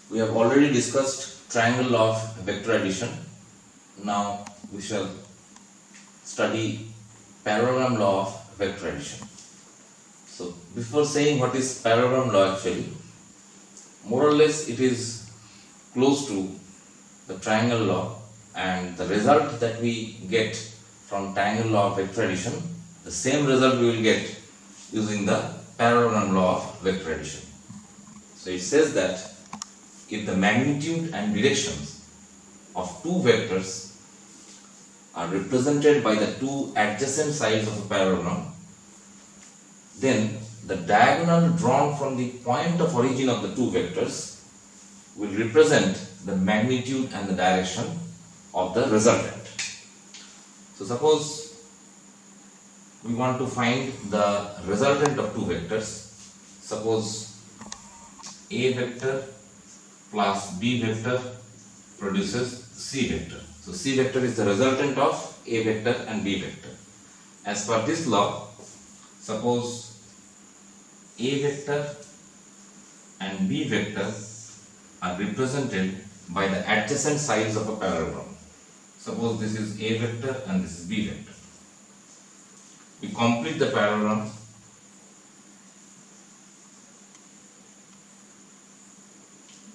We have already discussed triangle law of vector addition. Now we shall study parallelogram law of vector addition. So before saying what is parallelogram law, actually more or less it is close to the triangle law, and the result that we get from triangle law of vector addition, the same result we will get using the parallelogram law of vector addition. So it says that if the magnitude and directions of two vectors are represented by the two adjacent sides of a parallelogram, then the diagonal drawn from the point of origin of the two vectors will represent the magnitude and the direction of the resultant. So suppose we want to find the resultant of two vectors. Suppose A vector plus B vector produces C vector. So C vector is the resultant of A vector and B vector. As per this law, suppose A vector and B vector are represented by the adjacent sides of a parallelogram. Suppose this is A vector and this is B vector. We complete the parallelogram.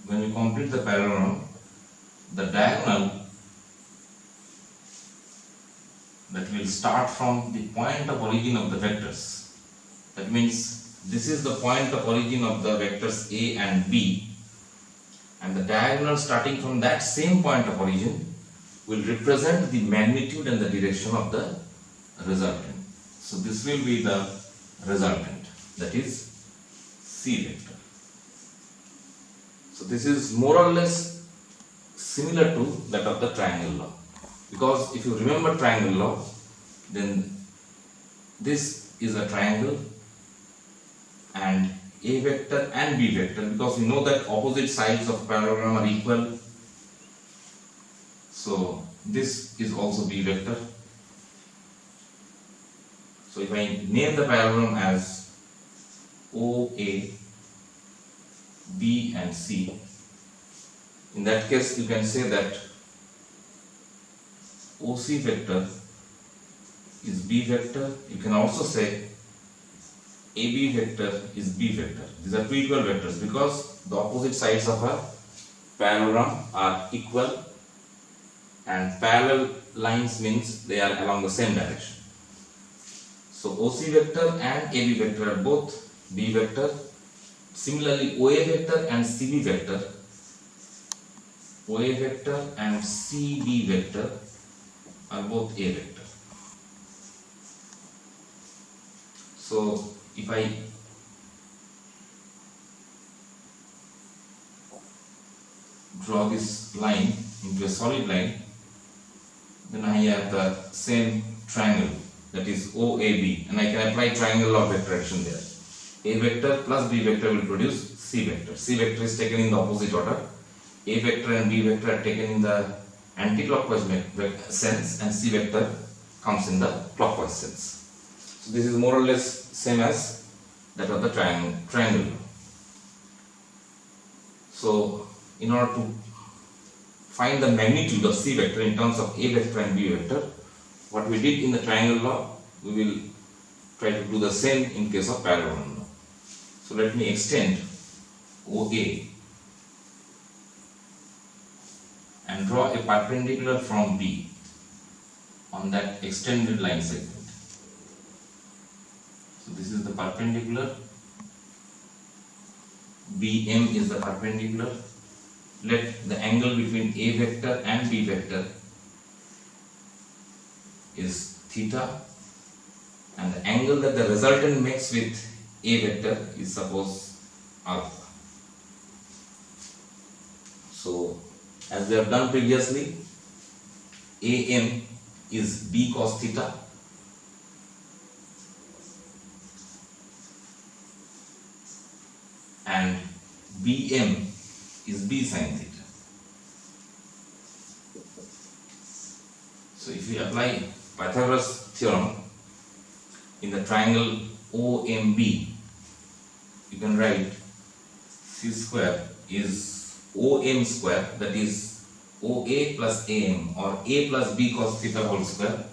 When we complete the parallelogram, the diagonal that will start from the point of origin of the vectors. That means this is the point of origin of the vectors A and B, and the diagonal starting from that same point of origin will represent the magnitude and the direction of the resultant. So this will be the resultant, that is C vector. So this is more or less similar to that of the triangle law, because if you remember triangle law, then this is a triangle and A vector and B vector, because we know that opposite sides of parallelogram are equal. So this is also B vector. So if I name the parallelogram as OA, B and C, in that case you can say that OC vector is B vector. You can also say AB vector is B vector. These are two equal vectors because the opposite sides of a parallelogram are equal, and parallel lines means they are along the same direction. So OC vector and AB vector are both B vector. Similarly, OA vector and CB vector, OA vector and CB vector are both A vector. So if I draw this line into a solid line, then I have the same triangle, that is OAB, and I can apply triangle law of vector addition there. A vector plus B vector will produce C vector. C vector is taken in the opposite order. A vector and B vector are taken in the anti-clockwise sense, and C vector comes in the clockwise sense. So this is more or less same as that of the triangle. So in order to find the magnitude of C vector in terms of A vector and B vector, what we did in the triangle law, we will try to do the same in case of parallelogram law. So let me extend OA and draw a perpendicular from B on that extended line segment. So this is the perpendicular, BM is the perpendicular. Let the angle between A vector and B vector is theta, and the angle that the resultant makes with A vector is suppose alpha. So as we have done previously, AM is B cos theta, and BM is B sin theta. So if we apply Pythagoras theorem in the triangle OMB, you can write C square is OM square, that is OA plus AM, or A plus B cos theta whole square,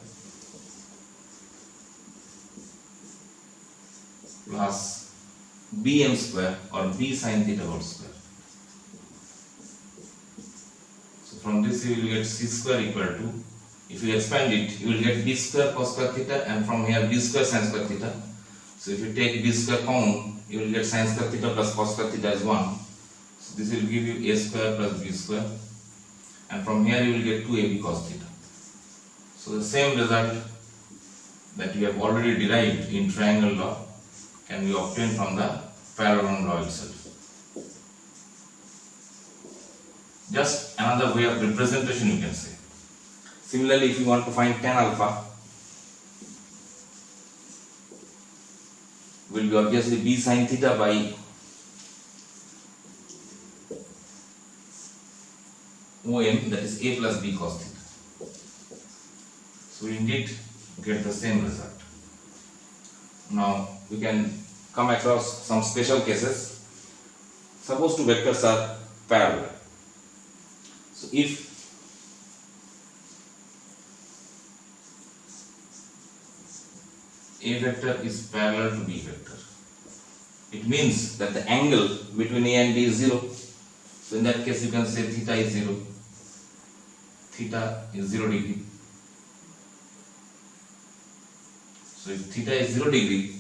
plus BM square, or B sin theta whole square. So from this you will get C square equal to, if you expand it, you will get B square cos square theta, and from here B square sin square theta. So if you take B square common, you will get sin square theta plus cos square theta is 1. So this will give you A square plus B square, and from here you will get 2AB cos theta. So the same result that you have already derived in triangle law can be obtained from the parallelogram law itself. Just another way of representation, you can say. Similarly, if you want to find tan alpha, will be obviously B sin theta by OM, that is A plus B cos theta. So we indeed get the same result. Now we can come across some special cases. Suppose two vectors are parallel. So if A vector is parallel to B vector, it means that the angle between A and B is 0. So in that case you can say theta is 0. Theta is 0 degree. So if theta is 0 degree,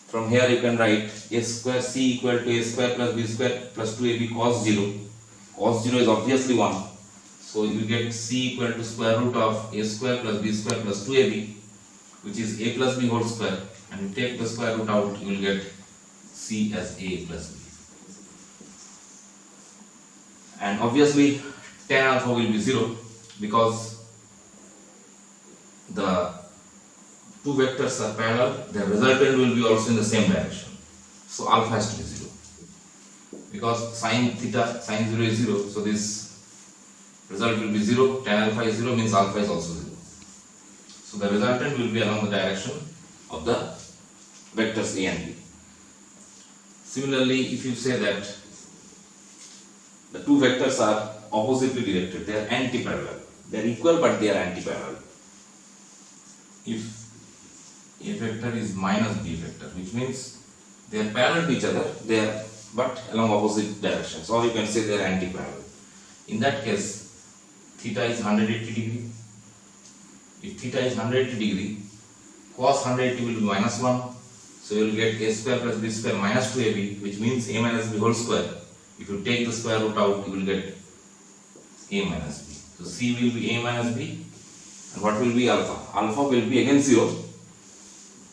from here you can write A square C equal to A square plus B square plus 2AB cos 0. Cos 0 is obviously 1. So you get C equal to square root of A square plus B square plus 2AB, which is A plus B whole square, and you take the square root out, you will get C as A plus B. And obviously tan alpha will be 0 because the two vectors are parallel, the resultant will be also in the same direction. So alpha has to be 0. Because sin theta, sin 0 is 0, so this result will be 0, tan alpha is 0 means alpha is also 0. So the resultant will be along the direction of the vectors A and B. Similarly, if you say that the two vectors are oppositely directed, they are anti-parallel. They are equal but they are anti-parallel. If A vector is minus B vector, which means they are parallel to each other, they are but along opposite directions, or you can say they are anti-parallel. In that case, theta is 180 degree. If theta is 180 degree, cos 180 will be minus 1. So you will get A square plus B square minus 2AB, which means A minus B whole square. If you take the square root out, you will get A minus B. So C will be A minus B, and what will be alpha? Alpha will be again 0.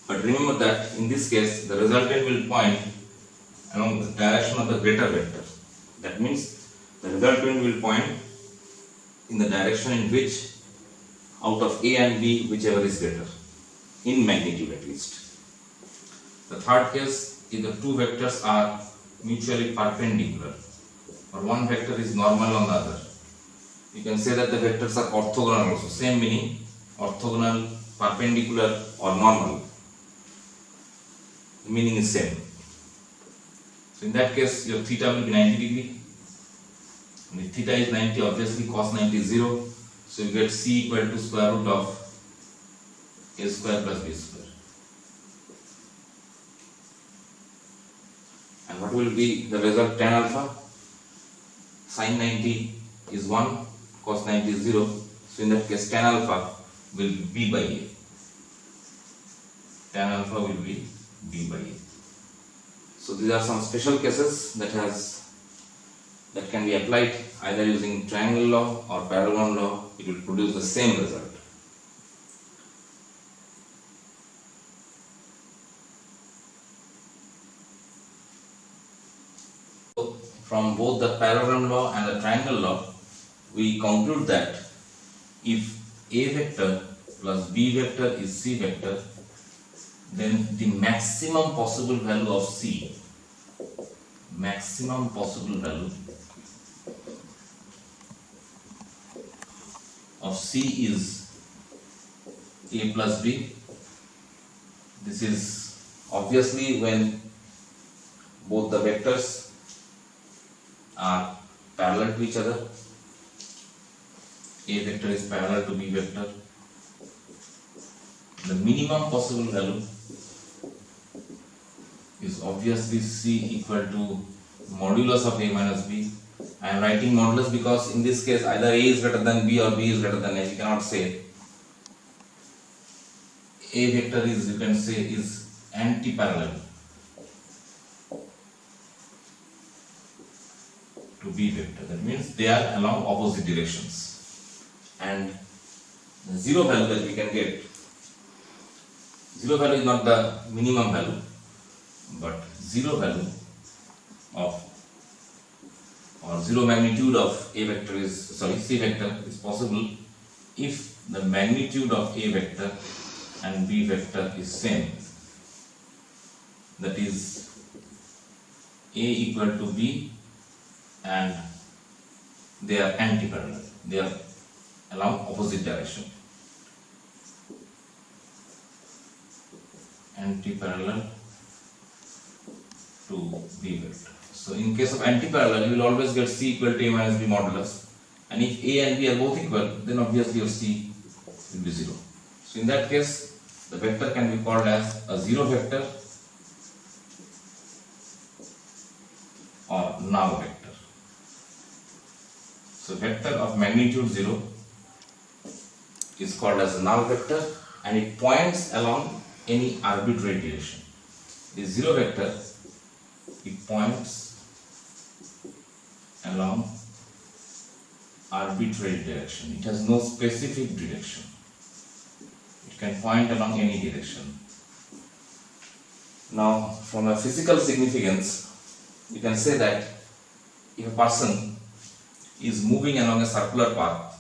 But remember that in this case, the resultant will point along the direction of the greater vector. That means the resultant will point in the direction in which out of A and B, whichever is greater, in magnitude at least. The third case is the two vectors are mutually perpendicular, or one vector is normal on the other. You can say that the vectors are orthogonal also, same meaning, orthogonal, perpendicular or normal. The meaning is same. So in that case, your theta will be 90 degree. And if theta is 90, obviously cos 90 is 0. So you get C equal to square root of A square plus B square. And what will be the result? Tan alpha? Sin 90 is 1, cos 90 is 0. So in that case, tan alpha will be B by A. Tan alpha will be B by A. So these are some special cases that can be applied either using triangle law or parallelogram law. It will produce the same result. So from both the parallelogram law and the triangle law, we conclude that if A vector plus B vector is C vector, then the maximum possible value of C, maximum possible value of C is A plus B. This is obviously when both the vectors are parallel to each other. A vector is parallel to B vector. The minimum possible value is obviously C equal to modulus of A minus B. I am writing modulus because in this case either A is greater than B or B is greater than A. You cannot say. A vector is, you can say, is anti-parallel to B vector. That means they are along opposite directions. And the zero value that we can get, zero value is not the minimum value, but zero value of or zero magnitude of A vector is, C vector is possible if the magnitude of A vector and B vector is same. That is A equal to B and they are anti-parallel. They are along opposite direction. Anti-parallel to B vector. So in case of anti-parallel, you will always get C equal to A minus B modulus. And if A and B are both equal, then obviously your C will be 0. So in that case, the vector can be called as a zero vector or null vector. So vector of magnitude 0 is called as a null vector and it points along any arbitrary direction. The zero vector, it points along arbitrary direction. It has no specific direction. It can point along any direction. Now, from a physical significance, you can say that if a person is moving along a circular path,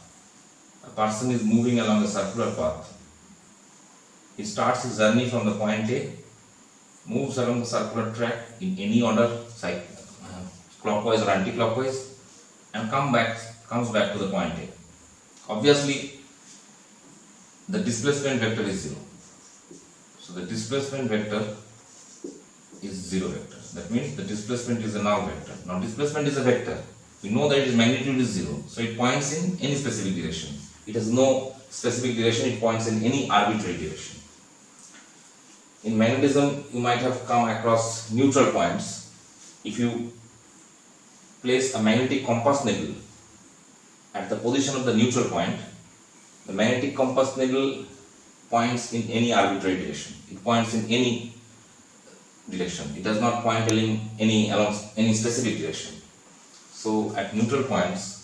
he starts his journey from the point A, moves along the circular track in any order, clockwise or anti-clockwise, and comes back to the point A. Obviously, the displacement vector is 0. So the displacement vector is 0 vector. That means the displacement is a null vector. Now displacement is a vector. We know that its magnitude is 0. So it points in any specific direction. It has no specific direction, it points in any arbitrary direction. In magnetism, you might have come across neutral points. If you place a magnetic compass needle at the position of the neutral point, the magnetic compass needle points in any arbitrary direction. It points in any direction. It does not point along any specific direction. So at neutral points,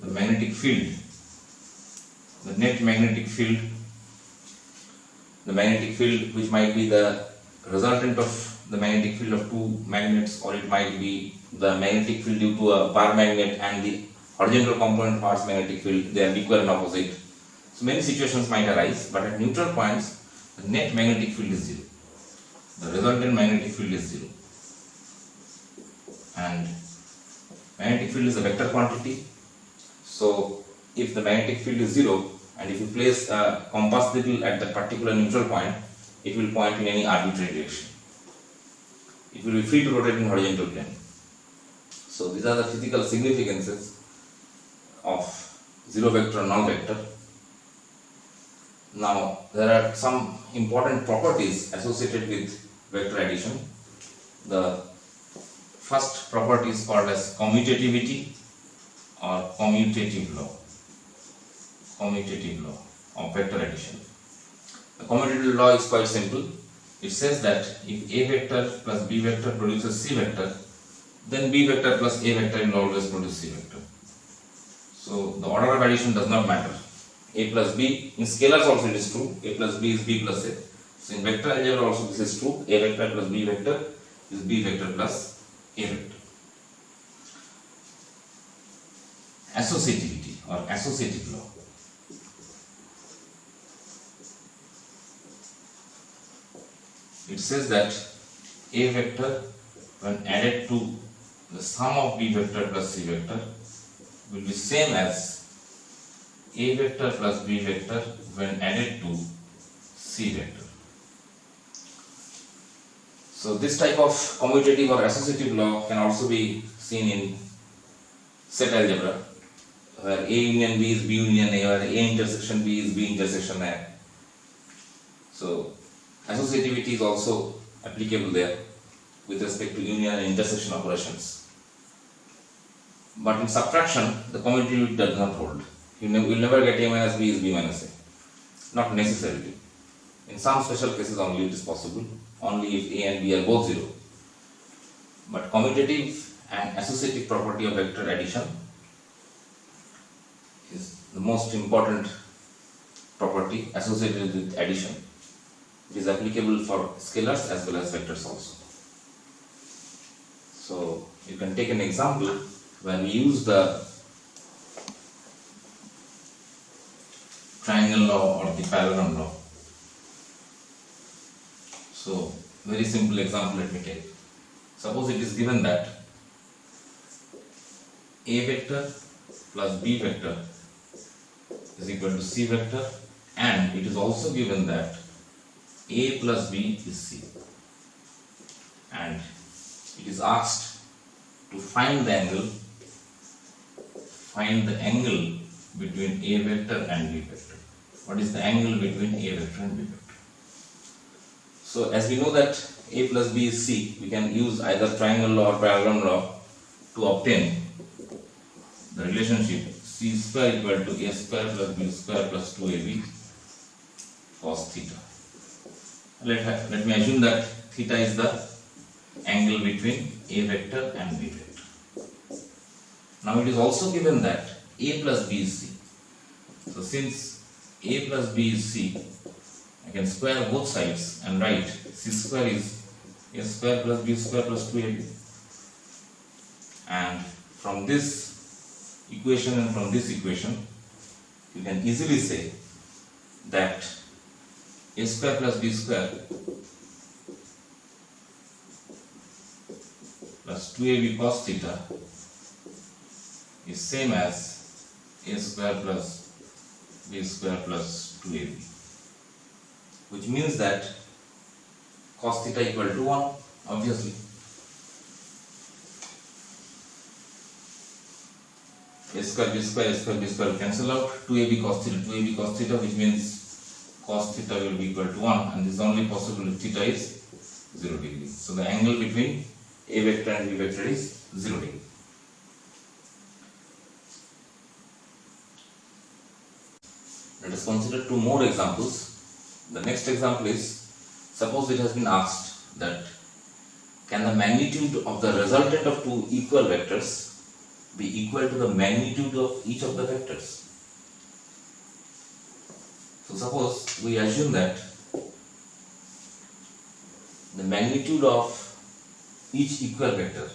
the magnetic field, the net magnetic field, which might be the resultant of the magnetic field of two magnets, or it might be the magnetic field due to a bar magnet and the horizontal component of Earth's magnetic field, they are equal and opposite. So many situations might arise, but at neutral points, the net magnetic field is 0. The resultant magnetic field is 0. And magnetic field is a vector quantity. So if the magnetic field is 0, and if you place a compass needle at that particular neutral point, it will point in any arbitrary direction. It will be free to rotate in horizontal plane. So these are the physical significances of zero vector and null vector. Now there are some important properties associated with vector addition. The first property is called as commutativity or commutative law of vector addition. The commutative law is quite simple. It says that if A vector plus B vector produces C vector, then B vector plus A vector will always produce C vector. So the order of addition does not matter. A plus B, in scalars also it is true, A plus B is B plus A. So in vector algebra also this is true, A vector plus B vector is B vector plus A vector. Associativity or associative law. It says that A vector when added to the sum of B vector plus C vector will be same as A vector plus B vector when added to C vector. So this type of commutative or associative law can also be seen in set algebra, where A union B is B union A, where A intersection B is B intersection A. So associativity is also applicable there with respect to union and intersection operations. But in subtraction, the commutativity does not hold. You will never get A minus B is B minus A. Not necessarily. In some special cases only it is possible, only if A and B are both 0. But commutative and associative property of vector addition is the most important property associated with addition. It is applicable for scalars as well as vectors also. So you can take an example where we use the triangle law or the parallelogram law. So very simple example let me take. Suppose it is given that A vector plus B vector is equal to C vector, and it is also given that A plus B is C, and it is asked to find the angle between A vector and B vector. What is the angle between A vector and B vector? So as we know that A plus B is C, we can use either triangle law or parallelogram law to obtain the relationship C square equal to A square plus B square plus 2AB cos theta. Let me assume that theta is the angle between A vector and B vector. Now it is also given that A plus B is C. So since A plus B is C, I can square both sides and write C square is A square plus B square plus 2AB. And from this equation and from this equation, you can easily say that A square plus B square plus 2AB cos theta is same as A square plus B square plus 2AB, which means that cos theta equal to 1, obviously. A square B square, A square B square will cancel out, 2AB cos theta, which means cos theta will be equal to 1, and this is only possible if theta is 0 degree. So the angle between A vector and B vector is 0 degree. Let us consider two more examples. The next example is, suppose it has been asked that can the magnitude of the resultant of two equal vectors be equal to the magnitude of each of the vectors. So suppose we assume that the magnitude of each equal vector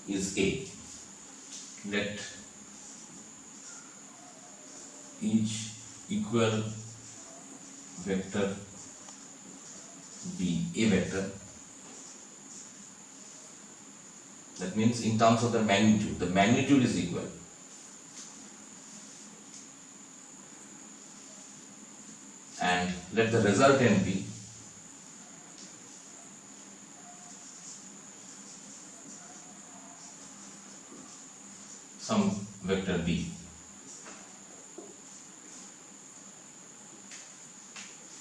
is A. Let each equal vector be A vector. That means in terms of the magnitude is equal. And let the resultant be some vector B.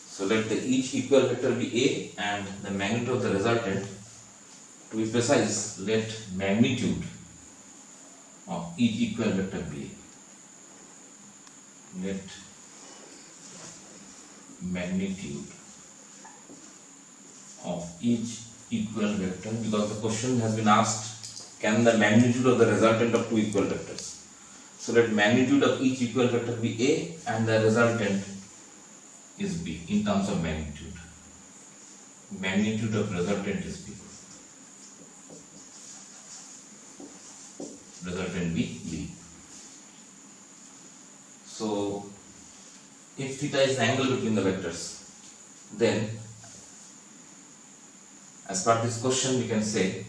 So let each equal vector be A, and the magnitude of the resultant, to be precise, let magnitude of each equal vector be A. Let magnitude of each equal vector, because the question has been asked, can the magnitude of the resultant of two equal vectors. So let magnitude of each equal vector be A, and the resultant is B in terms of magnitude. Magnitude of resultant is B. Resultant B. So if theta is the angle between the vectors, then as per this question we can say,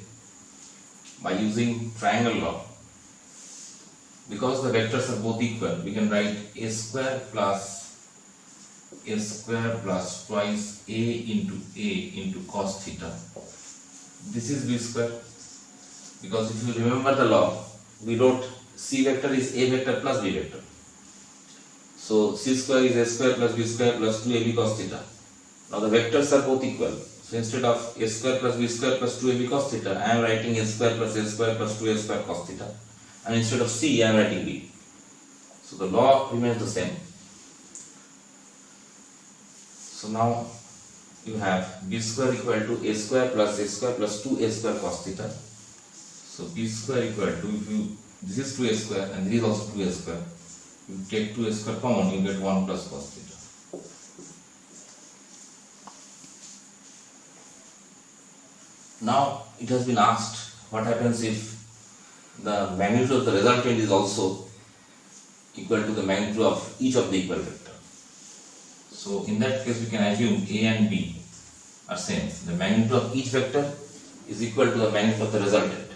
by using triangle law, because the vectors are both equal, we can write A square plus a square plus twice a into cos theta. This is b square, because if you remember the law, we wrote c vector is a vector plus b vector. So c square is a square plus b square plus 2ab cos theta. Now the vectors are both equal. So instead of a square plus b square plus 2ab cos theta, I am writing a square plus 2a square cos theta. And instead of c, I am writing b. So the law remains the same. So now you have b square equal to a square plus 2a square cos theta. So b square equal to, if you, this is 2a square and this is also 2a square. You take 2a square common, you get 1 plus cos theta. Now it has been asked what happens if the magnitude of the resultant is also equal to the magnitude of each of the equal vector. So in that case we can assume a and b are same. The magnitude of each vector is equal to the magnitude of the resultant.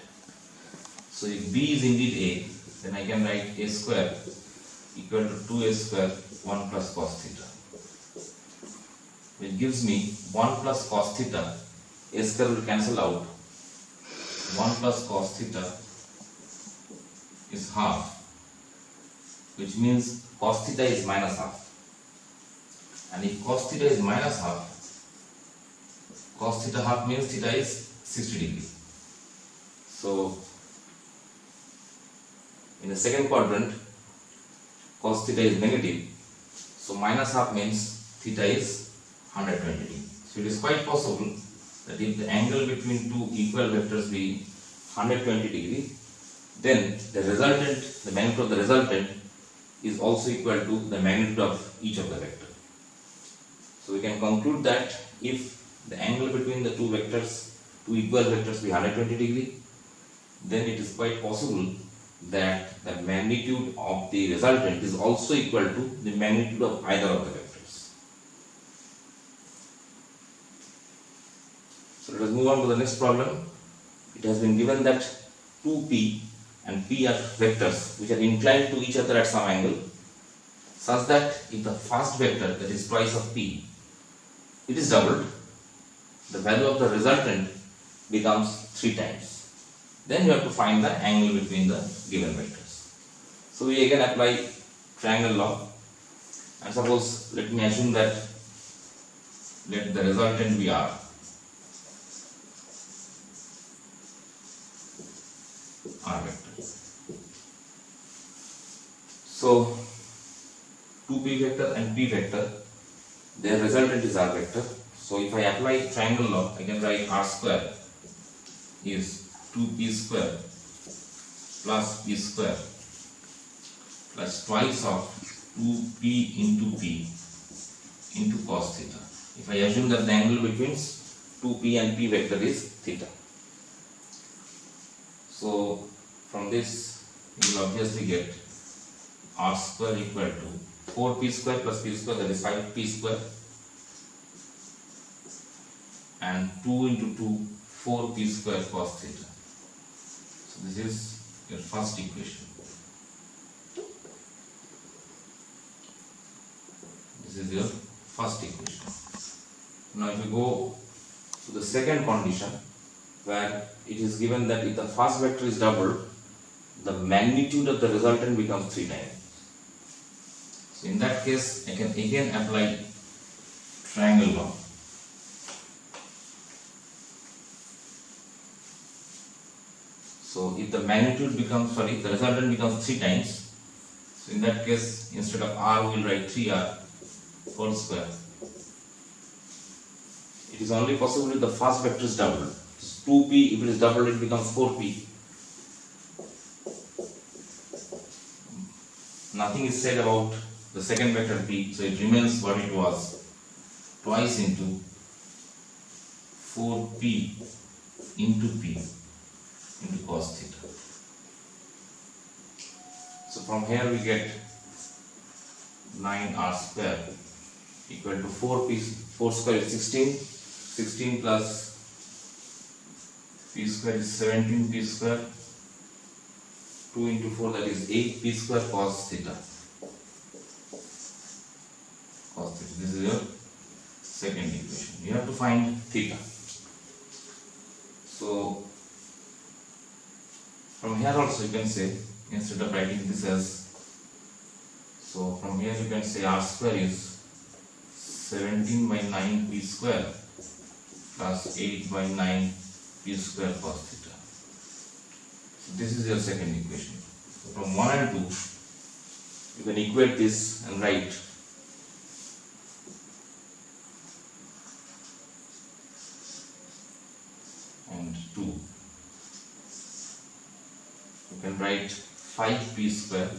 So if b is indeed a, then I can write a square equal to 2a square 1 plus cos theta, which gives me 1 plus cos theta. A square will cancel out. 1 plus cos theta is half, which means cos theta is minus half. And if cos theta is minus half, cos theta half means theta is 60 degrees. So in the second quadrant, cos theta is negative. So minus half means theta is 120 degrees. So it is quite possible that if the angle between two equal vectors be 120 degree, then the resultant, the magnitude of the resultant is also equal to the magnitude of each of the vectors. So we can conclude that if the angle between the two vectors, two equal vectors be 120 degree, then it is quite possible that the magnitude of the resultant is also equal to the magnitude of either of the vectors. So let us move on to the next problem. It has been given that 2p and p are vectors which are inclined to each other at some angle, such that if the first vector, that is twice of p, it is doubled, the value of the resultant becomes 3 times. Then you have to find the angle between the given vectors. So we again apply triangle law, and suppose, let me assume that let the resultant be r. R vector. So 2p vector and p vector, their resultant is r vector. So if I apply triangle law, I can write r square is 2p square plus p square plus twice of 2p into p into cos theta. If I assume that the angle between 2p and p vector is theta. So from this you will obviously get r square equal to 4p square plus p square, that is 5p square, and 2 into 2, 4p square cos theta. So this is your first equation. This is your first equation. Now if you go to the second condition, where it is given that if the first vector is doubled, the magnitude of the resultant becomes 3 times. So in that case, I can again apply triangle law. So if the magnitude becomes, the resultant becomes 3 times, so in that case, instead of r, we will write 3r whole square. It is only possible if the first vector is doubled. 2p, if it is doubled, it becomes 4p. Nothing is said about the second vector p, so it remains what it was, twice into 4p into p into cos theta. So from here we get 9r square equal to 4p, 4 square is 16, 16 plus p square is 17p square, 2 into 4, that is 8p square cos theta. Cos theta. This is your second equation. You have to find theta. So from here also you can say, instead of writing this as, so from here you can say r square is 17 by 9 p square plus 8 by 9 p square cos theta. So this is your second equation. So from 1 and 2 you can equate this and write and 2. You can write 5p square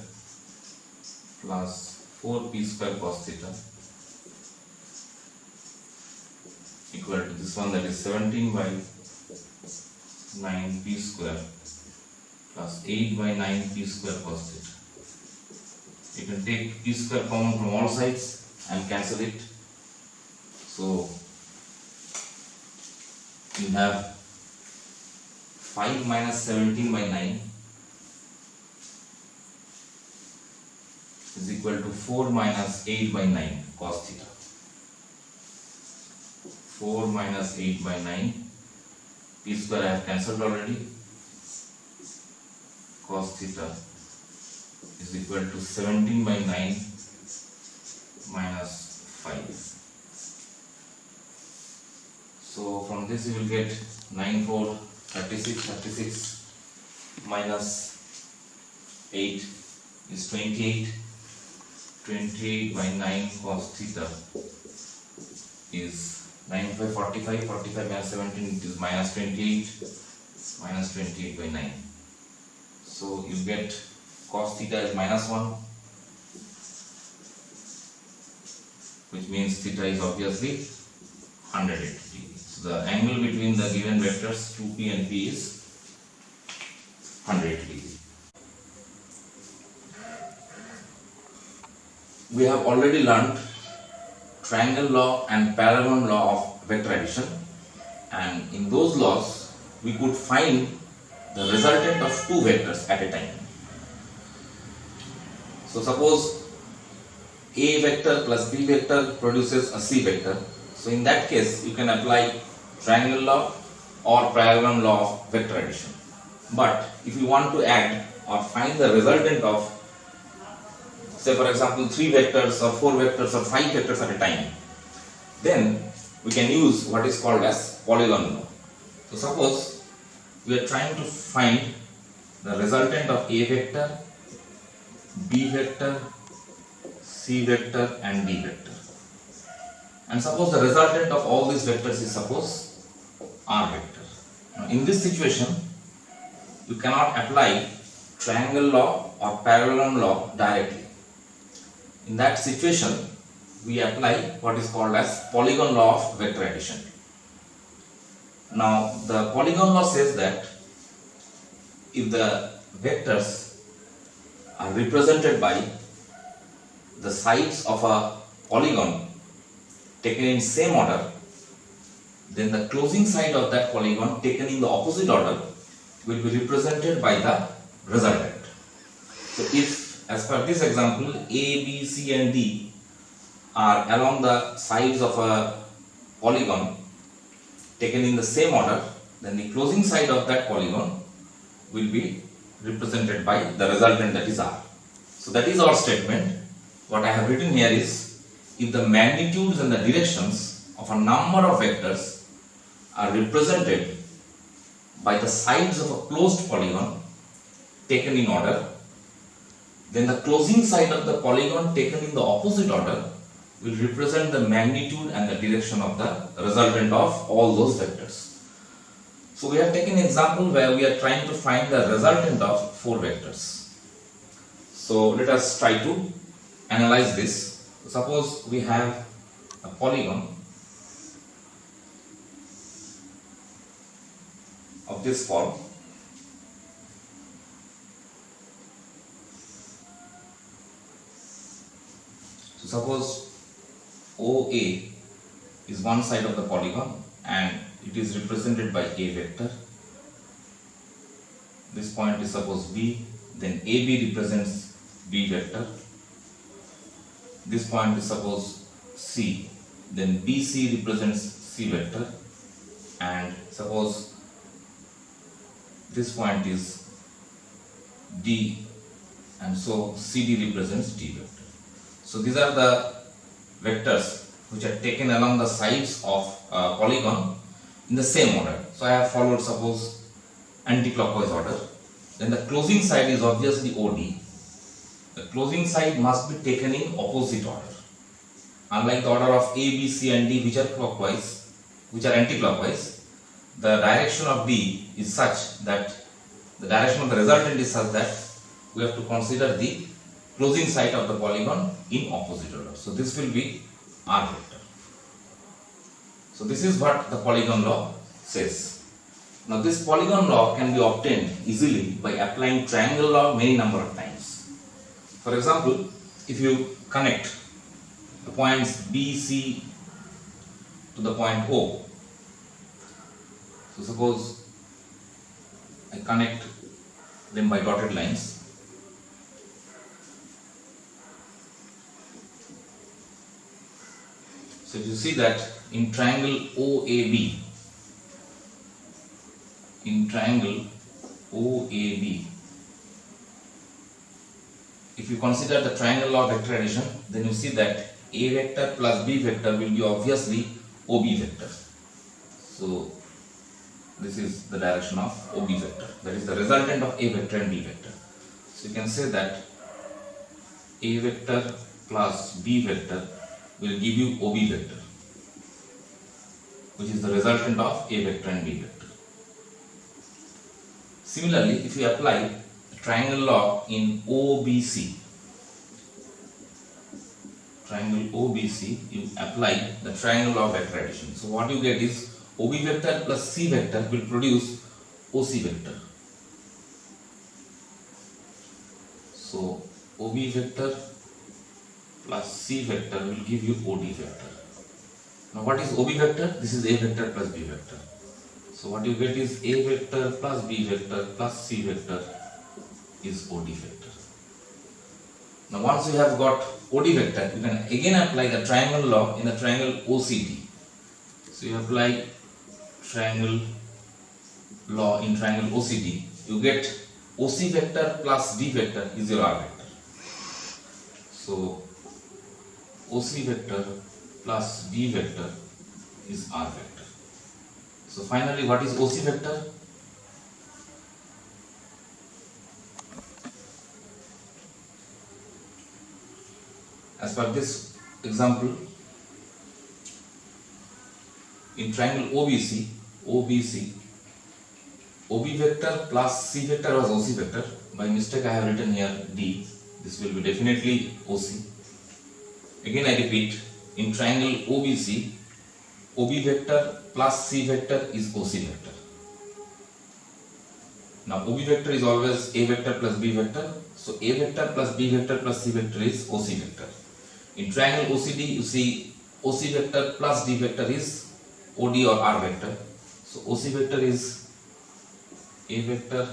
plus 4p square cos theta equal to this one, that is 17 by 9 p square plus 8 by 9 p square cos theta. You can take p square common from all sides and cancel it. So you have 5 minus 17 by 9 is equal to 4 minus 8 by 9 cos theta. 4 minus 8 by 9, p square I have cancelled already, cos theta is equal to 17 by 9 minus 5. So from this you will get 9 4 36, 36 minus 8 is 28, 28 by 9 cos theta is 9 5 45, 45 minus 17 it is minus 28, minus 28 by 9. So you get cos theta is minus 1, which means theta is obviously 180 degrees. So the angle between the given vectors 2p and p is 180 degrees. We have already learned triangle law and parallelogram law of vector addition, and in those laws we could find the resultant of two vectors at a time. So suppose a vector plus b vector produces a c vector. So in that case you can apply triangle law or parallelogram law of vector addition. But if you want to add or find the resultant of, say for example 3 vectors or 4 vectors or 5 vectors at a time, then we can use what is called as polygon law. So suppose we are trying to find the resultant of a vector, b vector, c vector and d vector, and suppose the resultant of all these vectors is suppose r vector. Now in this situation you cannot apply triangle law or parallelogram law directly. In that situation we apply what is called as polygon law of vector addition. Now the polygon law says that if the vectors are represented by the sides of a polygon taken in same order, then the closing side of that polygon taken in the opposite order will be represented by the resultant. So if, as per this example, A, B, C and D are along the sides of a polygon taken in the same order, then the closing side of that polygon will be represented by the resultant, that is R. So that is our statement. What I have written here is, if the magnitudes and the directions of a number of vectors are represented by the sides of a closed polygon taken in order, then the closing side of the polygon taken in the opposite order will represent the magnitude and the direction of the resultant of all those vectors. So we have taken an example where we are trying to find the resultant of 4 vectors. So let us try to analyze this. Suppose we have a polygon of this form. So suppose OA is one side of the polygon and it is represented by A vector. This point is suppose B, then AB represents B vector. This point is suppose C, then BC represents C vector, and suppose this point is D, and so CD represents D vector. So these are the vectors which are taken along the sides of a polygon in the same order. So I have followed, suppose, anti-clockwise order. Then the closing side is obviously OD. The closing side must be taken in opposite order. Unlike the order of A, B, C and D which are clockwise, which are anti-clockwise, the direction of D is such that the direction of the resultant is such that we have to consider the closing side of the polygon in opposite order. So this will be R vector. So this is what the polygon law says. Now this polygon law can be obtained easily by applying triangle law many number of times. For example, if you connect the points B, C to the point O. So suppose I connect them by dotted lines. So if you see that in triangle OAB, if you consider the triangle law of vector addition, then you see that A vector plus B vector will be obviously OB vector. So this is the direction of OB vector, that is the resultant of A vector and B vector. So you can say that A vector plus B vector will give you OB vector, which is the resultant of A vector and B vector. Similarly, if you apply the triangle law in OBC, you apply the triangle law of vector addition. So what you get is OB vector plus C vector will produce OC vector. So OB vector plus C vector will give you OD vector. Now what is OB vector? This is A vector plus B vector. So what you get is A vector plus B vector plus C vector is OD vector. Now once you have got OD vector, you can again apply the triangle law in the triangle OCD. So you apply triangle law in triangle OCD, you get OC vector plus D vector is your R vector. So OC vector plus D vector is R vector. So finally, what is OC vector? As per this example, in triangle OBC, OB vector plus C vector was OC vector. By mistake I have written here D. This will be definitely OC. Again I repeat, in triangle OBC, OB vector plus C vector is OC vector. Now OB vector is always A vector plus B vector. So A vector plus B vector plus C vector is OC vector. In triangle OCD, you see OC vector plus D vector is OD or R vector. So OC vector is A vector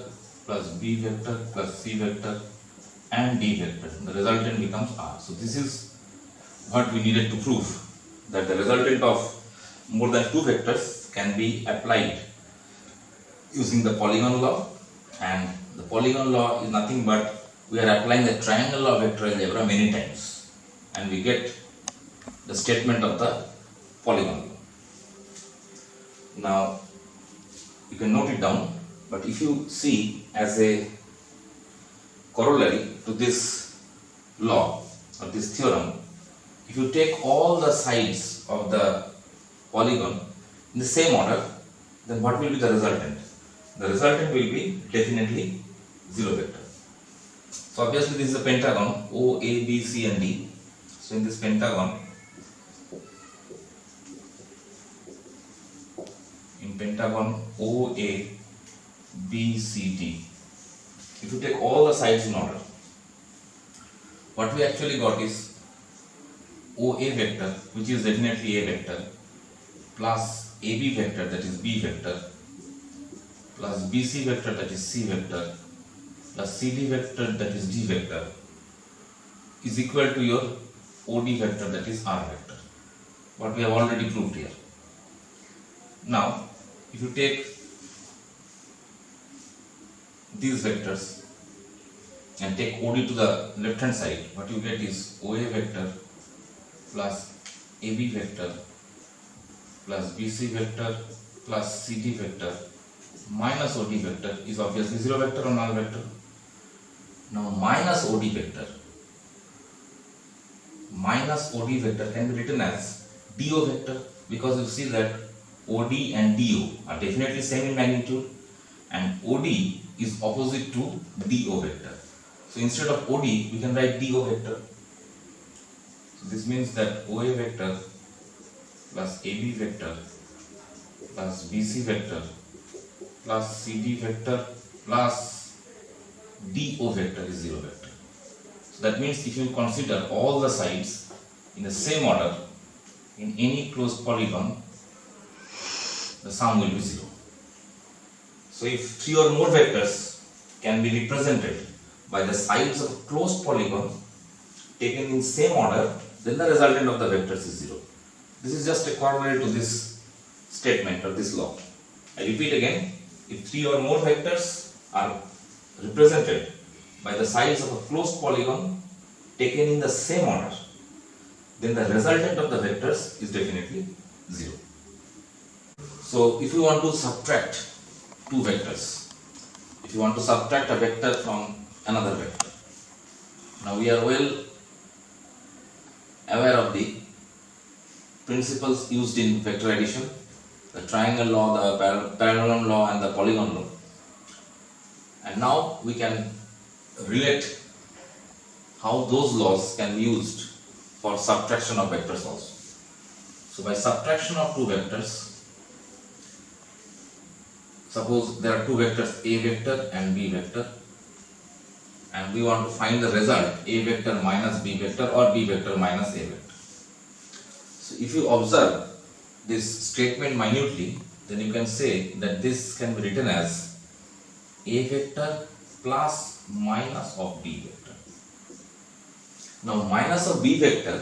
plus B vector plus C vector and D vector. The resultant becomes R. So this is what we needed to prove, that the resultant of more than two vectors can be applied using the polygon law, and the polygon law is nothing but we are applying the triangle law of vector algebra many times and we get the statement of the polygon law. Now you can note it down, but if you see as a corollary to this law or this theorem, if you take all the sides of the polygon in the same order, then what will be the resultant? The resultant will be definitely zero vector. So obviously this is a pentagon O, A, B, C and D. So in this pentagon, O, A, B, C, D, if you take all the sides in order, what we actually got is OA vector, which is definitely A vector, plus AB vector, that is B vector, plus BC vector, that is C vector, plus CD vector, that is D vector, is equal to your OD vector, that is R vector. what we have already proved here. Now, if you take these vectors and take OD to the left hand side, what you get is OA vector plus AB vector plus BC vector plus CD vector minus OD vector is obviously 0 vector or null vector. Now minus OD vector can be written as DO vector, because you see that OD and DO are definitely same in magnitude and OD is opposite to DO vector. So instead of OD we can write DO vector. So this means that OA vector plus AB vector plus BC vector plus CD vector plus DO vector is 0 vector. So that means if you consider all the sides in the same order in any closed polygon, the sum will be 0. So if 3 or more vectors can be represented by the sides of a closed polygon taken in same order, then the resultant of the vectors is 0. This is just a corollary to this statement or this law. I repeat again, if 3 or more vectors are represented by the sides of a closed polygon taken in the same order, then the resultant of the vectors is definitely 0. So if you want to subtract two vectors, if you want to subtract a vector from another vector, now we are well aware of the principles used in vector addition, the triangle law, the parallelogram law and the polygon law, and now we can relate how those laws can be used for subtraction of vectors also. So by subtraction of two vectors, suppose there are two vectors A vector and B vector, and we want to find the result A vector minus B vector or B vector minus A vector. So if you observe this statement minutely, then you can say that this can be written as A vector plus minus of B vector. Now minus of B vector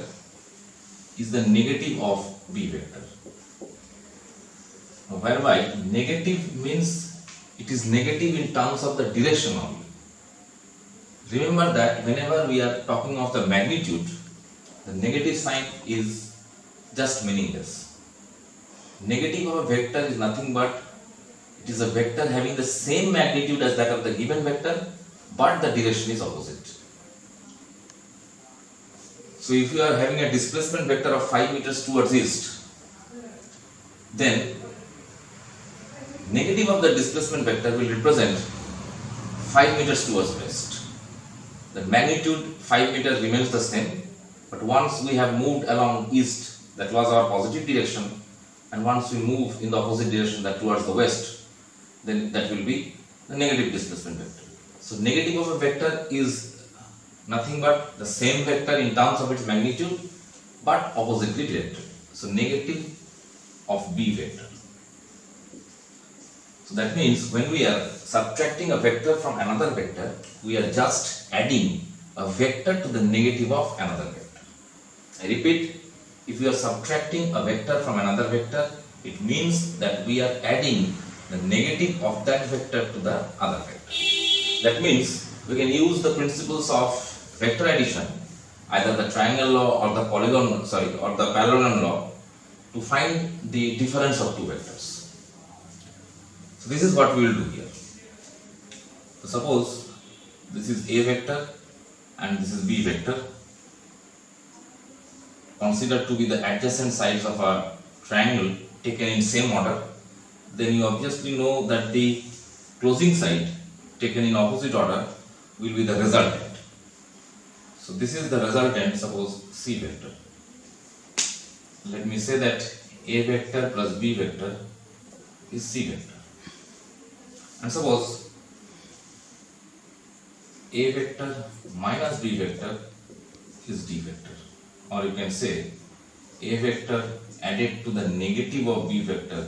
is the negative of B vector. Now, whereby negative means it is negative in terms of the direction only. Remember that whenever we are talking of the magnitude, the negative sign is just meaningless. Negative of a vector is nothing but it is a vector having the same magnitude as that of the given vector, but the direction is opposite. So if you are having a displacement vector of 5 meters towards east, then negative of the displacement vector will represent 5 meters towards west. The magnitude 5 meters remains the same, but once we have moved along east, that was our positive direction, and once we move in the opposite direction, that towards the west, then that will be the negative displacement vector. So negative of a vector is nothing but the same vector in terms of its magnitude, but oppositely directed. So negative of B vector. So that means when we are subtracting a vector from another vector, we are just adding a vector to the negative of another vector. I repeat, if we are subtracting a vector from another vector, it means that we are adding the negative of that vector to the other vector. That means we can use the principles of vector addition, either the triangle law or the or the parallelogram law, to find the difference of two vectors. So this is what we will do here. So suppose this is A vector and this is B vector, considered to be the adjacent sides of a triangle taken in same order, then you obviously know that the closing side taken in opposite order will be the resultant. So this is the resultant, suppose C vector. Let me say that A vector plus B vector is C vector. And suppose A vector minus B vector is D vector. Or you can say A vector added to the negative of B vector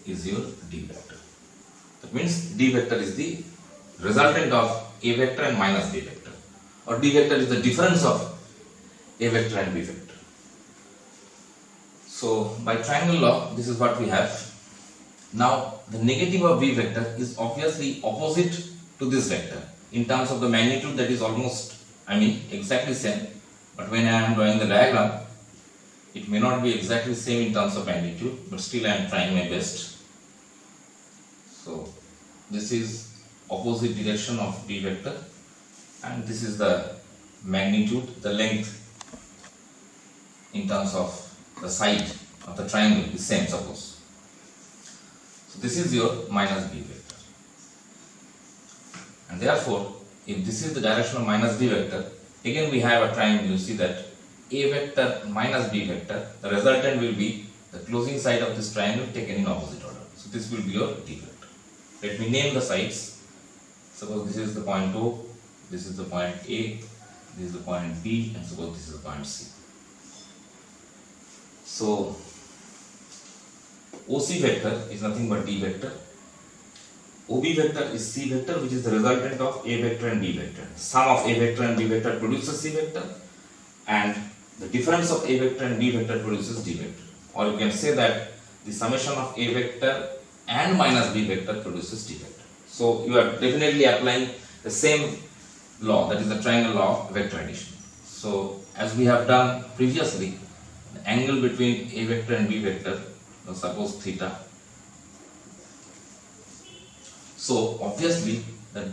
is your D vector. That means D vector is the resultant of A vector and minus B vector. Or D vector is the difference of A vector and B vector. So by triangle law, this is what we have. Now the negative of B vector is obviously opposite to this vector. In terms of the magnitude, that is almost, exactly same. But when I am drawing the diagram, it may not be exactly same in terms of magnitude, but still I am trying my best. So this is opposite direction of B vector, and this is the magnitude, the length in terms of the side of the triangle is same, suppose. So this is your minus B vector, and therefore if this is the direction of minus B vector, again we have a triangle. You see that A vector minus B vector, the resultant will be the closing side of this triangle taken in opposite order. So this will be your D vector. Let me name the sides. Suppose this is the point O, this is the point A, this is the point B, and suppose this is the point C. So OC vector is nothing but D vector. OB vector is C vector, which is the resultant of A vector and B vector. Sum of A vector and B vector produces C vector, and the difference of A vector and B vector produces D vector. Or you can say that the summation of A vector and minus B vector produces D vector. So you are definitely applying the same law, that is the triangle law of vector addition. So as we have done previously, the angle between A vector and B vector, suppose theta. So obviously the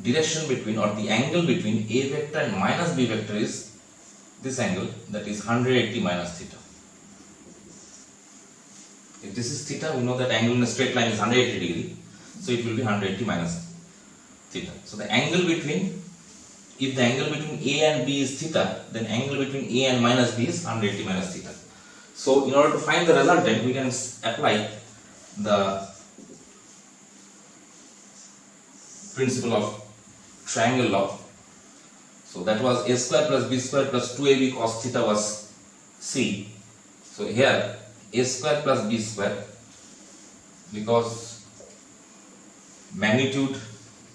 direction between, or the angle between A vector and minus B vector is this angle, that is 180 minus theta. If this is theta, we know that angle in a straight line is 180 degree, so it will be 180 minus theta. So the angle between, if the angle between A and B is theta, then angle between A and minus B is 180 minus theta. So in order to find the resultant, we can apply the principle of triangle law. So that was A square plus B square plus 2AB cos theta was C. So here A square plus B square, because magnitude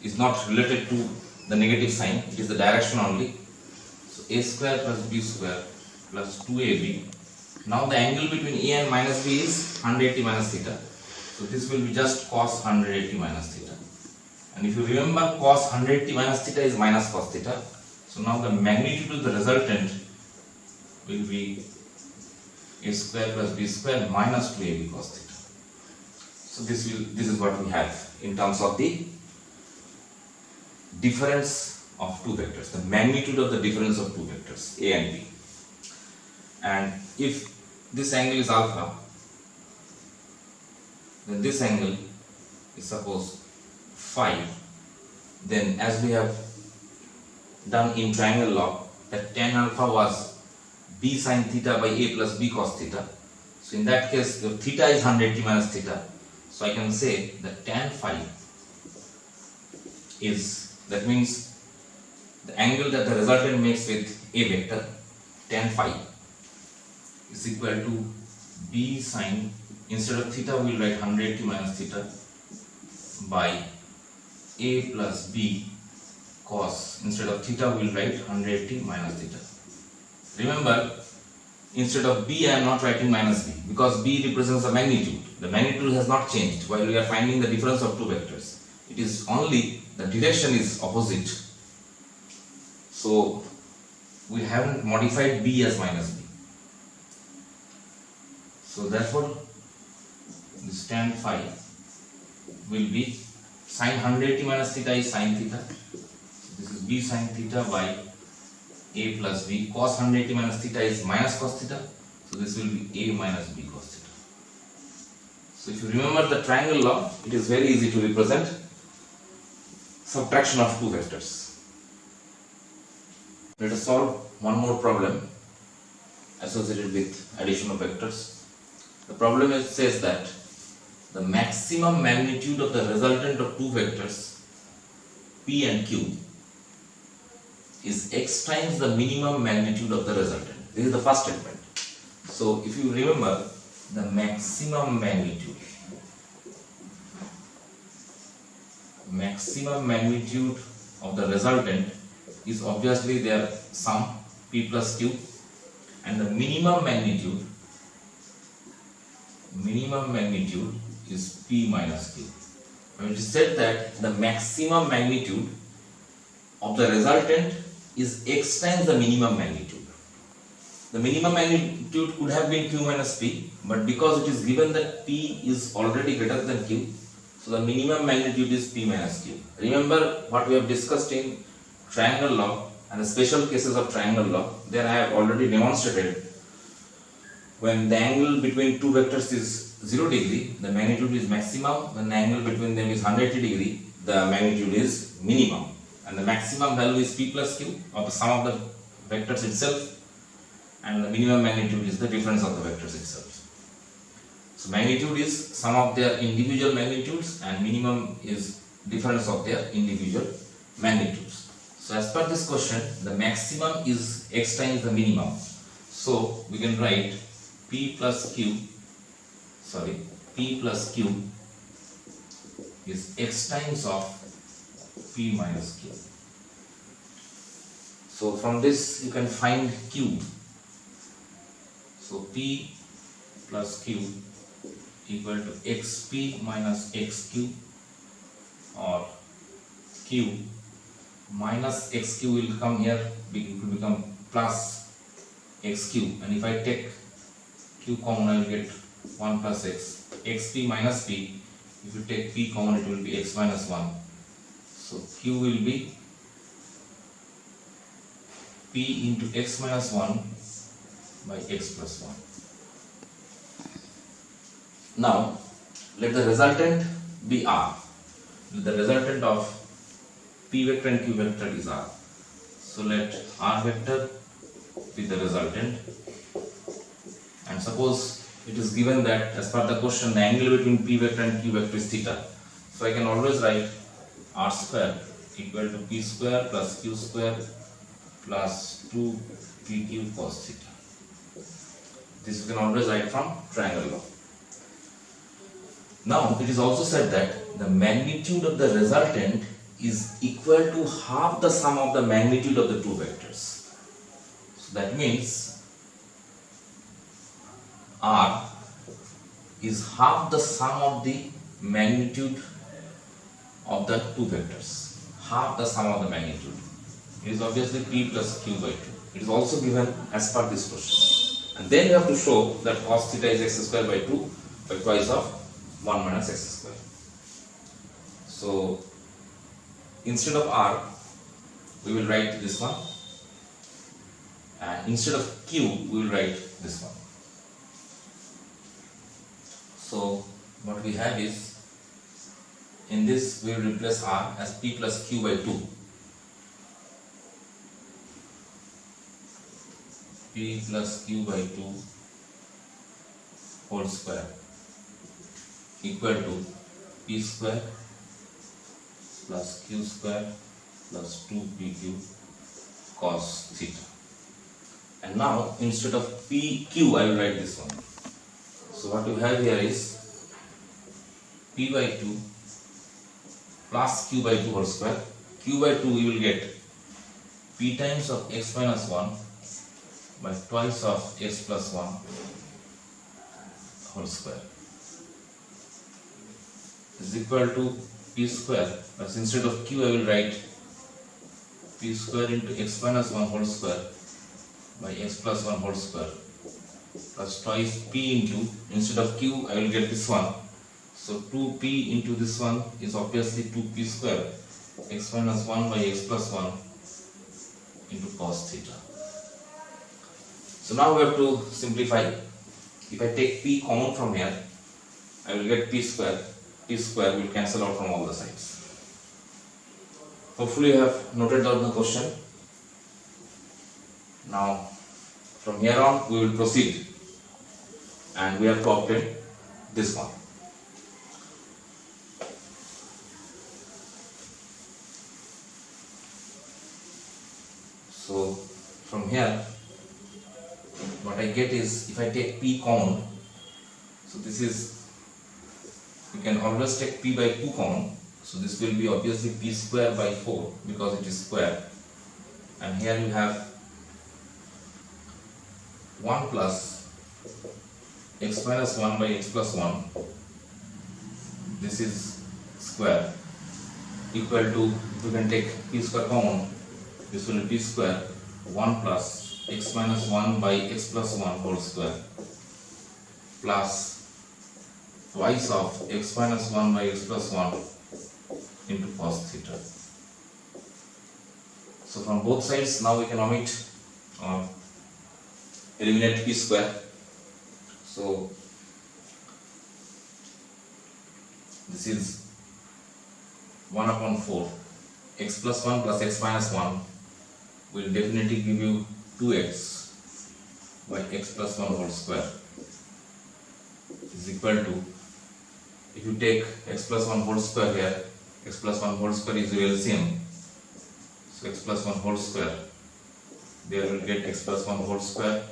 is not related to the negative sign, it is the direction only. So A square plus B square plus 2AB. Now the angle between A and minus B is 180 minus theta. So this will be just cos 180 minus theta. And if you remember, cos 180 minus theta is minus cos theta. So now the magnitude of the resultant will be A square plus B square minus 2AB cos theta. So this is what we have in terms of the difference of two vectors, the magnitude of the difference of two vectors, A and B. And if this angle is alpha, then this angle is suppose phi, then as we have done in triangle law, that tan alpha was B sin theta by A plus B cos theta. So in that case, your theta is 180 minus theta. So I can say that tan phi is, that means the angle that the resultant makes with A vector, tan phi, is equal to B sin, instead of theta we will write 180 minus theta by A plus B cos, instead of theta we will write 180 minus theta. Remember, instead of B I am not writing minus B, because B represents the magnitude. The magnitude has not changed while we are finding the difference of two vectors. It is only the direction is opposite. So we haven't modified B as minus B. So therefore this tan phi will be sin 180 minus theta is sin theta. So this is B sin theta by A plus B. Cos 180 minus theta is minus cos theta. So this will be A minus B cos theta. So if you remember the triangle law, it is very easy to represent subtraction of two vectors. Let us solve one more problem associated with addition of vectors. The problem says that the maximum magnitude of the resultant of two vectors P and Q is x times the minimum magnitude of the resultant. This is the first statement. So if you remember, the maximum magnitude of the resultant is obviously their sum P plus Q, and the minimum magnitude minimum magnitude is P minus Q. Now it is said that the maximum magnitude of the resultant is x times the minimum magnitude. The minimum magnitude could have been Q minus P, but because it is given that P is already greater than Q, so the minimum magnitude is P minus Q. Remember what we have discussed in triangle law and the special cases of triangle law. There I have already demonstrated when the angle between two vectors is 0 degree, the magnitude is maximum. When the angle between them is 180 degree, the magnitude is minimum. And the maximum value is P plus Q, or the sum of the vectors itself, and the minimum magnitude is the difference of the vectors itself. So magnitude is sum of their individual magnitudes and minimum is difference of their individual magnitudes. So as per this question, the maximum is x times the minimum. So we can write P plus Q is x times of P minus Q. So from this you can find Q. So P plus Q equal to xp minus xq, or Q minus xq will come here, it will become plus xq, and if I take q common I will get 1 plus x. Xp minus p, if you take p common it will be x minus 1. So q will be p into x minus 1 by x plus 1. Now let the resultant be R. The resultant of p vector and q vector is R. So let R vector be the resultant, and suppose it is given that as per the question the angle between p vector and q vector is theta. So I can always write R square equal to p square plus q square plus 2 pq cos theta. This you can always write from triangle law. Now it is also said that the magnitude of the resultant is equal to half the sum of the magnitude of the two vectors. So that means R is half the sum of the magnitude of the two vectors. Half the sum of the magnitude. It is obviously P plus Q by 2. It is also given as per this question. And then you have to show that cos theta is x square by 2 by twice of 1 minus x square. So instead of R, we will write this one, and instead of Q, we will write this one. So what we have is, in this we will replace R as P plus Q by 2. P plus Q by 2 whole square equal to P square plus Q square plus 2pq cos theta. And now instead of PQ I will write this one. So what you have here is P by 2 plus Q by 2 whole square. Q by 2 we will get P times of x minus 1 by twice of x plus 1 whole square is equal to P square, but instead of Q I will write P square into x minus 1 whole square by x plus 1 whole square plus twice P into, instead of Q I will get this one. So 2P into this one is obviously 2P square, x minus 1 by x plus 1 into cos theta. So now we have to simplify. If I take P common from here, I will get P square. P square will cancel out from all the sides. Hopefully you have noted down the question. Now from here on we will proceed, and we have to obtain this one. So from here what I get is, if I take P common, so this is, you can always take P by 2 common, so this will be obviously P square by 4 because it is square, and here you have 1 plus x minus 1 by x plus 1, this is square, equal to, if you can take p square common, this will be p square 1 plus x minus 1 by x plus 1 whole square plus twice of x minus 1 by x plus 1 into cos theta. So from both sides now we can omit or eliminate p square. So this is 1 upon 4. X plus 1 plus x minus 1 will definitely give you 2x by x plus 1 whole square is equal to, if you take x plus 1 whole square here, x plus 1 whole square is LCM. So x plus 1 whole square, there will get x plus 1 whole square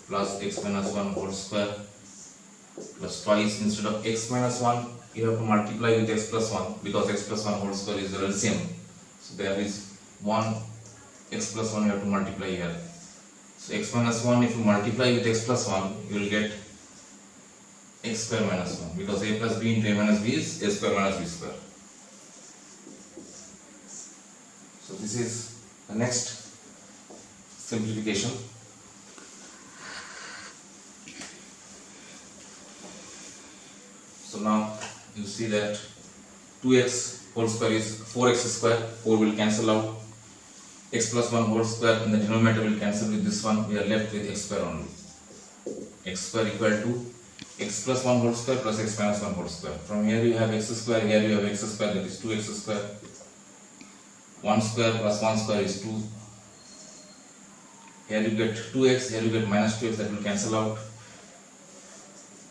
plus x minus 1 whole square plus twice, instead of x minus 1 you have to multiply with x plus 1 because x plus 1 whole square is LCM. So there is 1 x plus 1 you have to multiply here. So x minus 1, if you multiply with x plus 1 you will get x square minus 1 because a plus b into a minus b is a square minus b square. So this is the next simplification. So now you see that 2x whole square is 4x square, 4 will cancel out, x plus 1 whole square in the denominator will cancel with this one, we are left with x square only. X square equal to x plus 1 whole square plus x minus 1 whole square. From here you have x square, here you have x square, that is 2x square. 1 square plus 1 square is 2. Here you get 2x, here you get minus 2x, that will cancel out.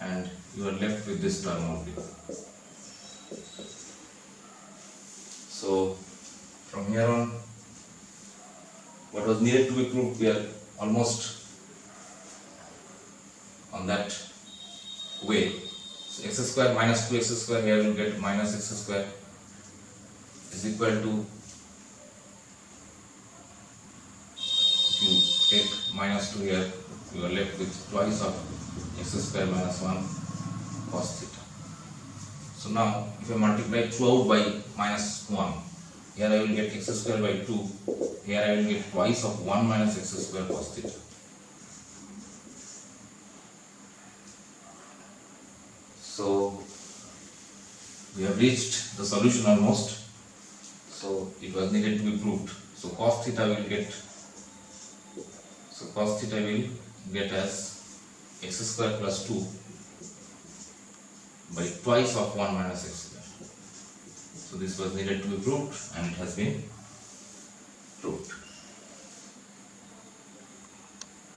And you are left with this term only. So from here on, what was needed to be proved, we are almost on that way. So x square minus 2x square, here you will get minus x square is equal to, if you take minus 2 here, you are left with twice of x square minus 1 cos theta. So now if I multiply 12 by minus 1, here I will get x square by 2, here I will get twice of 1 minus x square cos theta. So we have reached the solution almost. So it was needed to be proved. So cos theta will get, as x square plus 2 by twice of 1 minus x square. So this was needed to be proved and it has been proved.